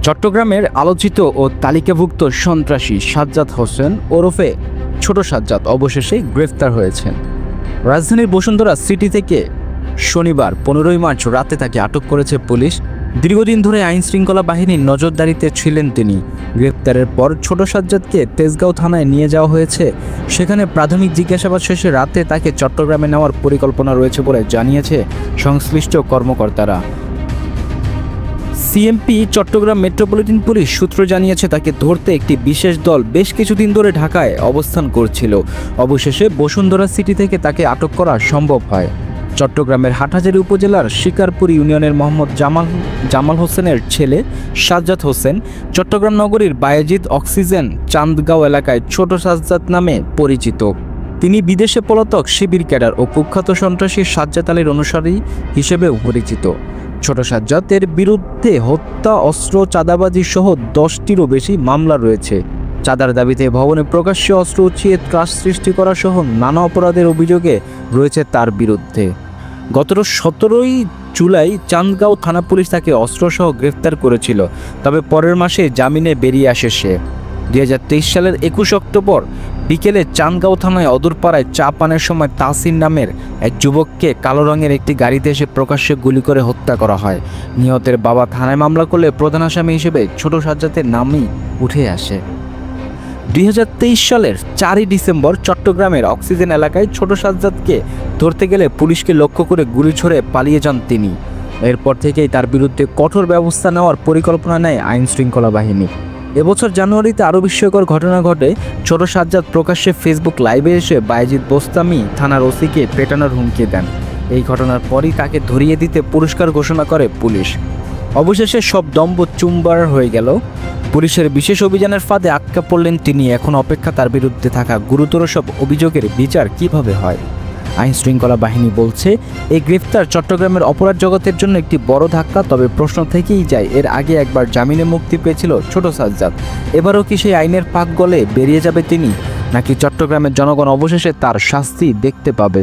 চট্টগ্রামের আলোচিত ও তালিকাভুক্ত সন্ত্রাসী সাজ্জাদ হোসেন ওরফে ছোট সাজ্জাদ অবশেষে গ্রেফতার হয়েছেন। রাজধানীর বসুন্ধরা সিটি থেকে শনিবার 15 মার্চ রাতে তাকে আটক করেছে পুলিশ। দীর্ঘদিন ধরে আইনশৃঙ্খলা বাহিনীর নজরদারিতে ছিলেন তিনি। গ্রেপ্তারের পর ছোট সাজ্জাদকে তেজগাঁও থানায় নিয়ে যাওয়া হয়েছে। সেখানে প্রাথমিক জিজ্ঞাসাবাদ শেষে রাতে তাকে চট্টগ্রামে নেওয়ার পরিকল্পনা রয়েছে বলে জানিয়েছে সংশ্লিষ্ট কর্মকর্তারা। সিএমপি চট্টগ্রাম মেট্রোপলিটন পুলিশ সূত্র জানিয়েছে তাকে ধরতে একটি বিশেষ দল বেশ কিছুদিন ধরে ঢাকায় অবস্থান করছিল। অবশেষে বসুন্ধরা সিটি থেকে তাকে আটক করা সম্ভব হয়। চট্টগ্রামের হাটহাজারী উপজেলার শিকারপুর ইউনিয়নের মোহাম্মদ জামাল হোসেনের ছেলে সাজ্জাদ হোসেন চট্টগ্রাম নগরীর বায়েজিদ অক্সিজেন চান্দগাঁও এলাকায় ছোট সাজ্জাদ নামে পরিচিত। তিনি বিদেশে পলাতক শিবির ক্যাডার ও কুখ্যাত সন্ত্রাসী সাজ্জাদ আলীর অনুসারী হিসেবেও পরিচিত। ছোট সাজ্জাদের বিরুদ্ধে হত্যা, অস্ত্র, চাঁদাবাজি সহ 10টিরও বেশি মামলা রয়েছে। চাঁদার দাবিতে ভবনে প্রকাশ্যে অস্ত্র উঠিয়ে ত্রাস সৃষ্টি করা সহ নানা অপরাধের অভিযোগে রয়েছে তার বিরুদ্ধে। গত 17 জুলাই চান্দগাঁও থানা পুলিশ তাকে অস্ত্রসহ গ্রেফতার করেছিল, তবে পরের মাসে জামিনে বেরিয়ে আসে সে। 2023 সালের 21 অক্টোবর বিকেলে চান্দগাঁও থানায় অদূরপাড়ায় চা পানের সময় তাসির নামের এক যুবককে কালো রঙের একটি গাড়িতে এসে প্রকাশ্যে গুলি করে হত্যা করা হয়। নিহতের বাবা থানায় মামলা করলে প্রধান আসামি হিসেবে ছোট সাজ্জাদের নামই উঠে আসে। 2023 সালের 4 ডিসেম্বর চট্টগ্রামের অক্সিজেন এলাকায় ছোট সাজ্জাদকে ধরতে গেলে পুলিশকে লক্ষ্য করে গুলি ছুড়ে পালিয়ে যান তিনি। এরপর থেকেই তার বিরুদ্ধে কঠোর ব্যবস্থা নেওয়ার পরিকল্পনা নেয় আইনশৃঙ্খলা বাহিনী। এবছর জানুয়ারিতে আরও বিস্ময়কর ঘটনা ঘটে। ছোট সাজ্জাদ প্রকাশ্যে ফেসবুক লাইভে এসে বায়েজিদ বোস্তামি থানার ওসিকে পেটানোর হুমকি দেন। এই ঘটনার পরই তাকে ধরিয়ে দিতে পুরস্কার ঘোষণা করে পুলিশ। অবশেষে সব দম্ভ চুম্বার হয়ে গেল। পুলিশের বিশেষ অভিযানের ফাঁদে আটকা পড়লেন তিনি। এখন অপেক্ষা তার বিরুদ্ধে থাকা গুরুতর সব অভিযোগের বিচার কিভাবে হয়। আইনশৃঙ্খলা বাহিনী বলছে এই গ্রেফতার চট্টগ্রামের অপরাধ জগতের জন্য একটি বড় ধাক্কা। তবে প্রশ্ন থেকেই যায়, এর আগে একবার জামিনে মুক্তি পেয়েছিল ছোট সাজ্জাদ। এবারও কি সেই আইনের ফাঁক গলে বেরিয়ে যাবে তিনি, নাকি চট্টগ্রামের জনগণ অবশেষে তার শাস্তি দেখতে পাবে?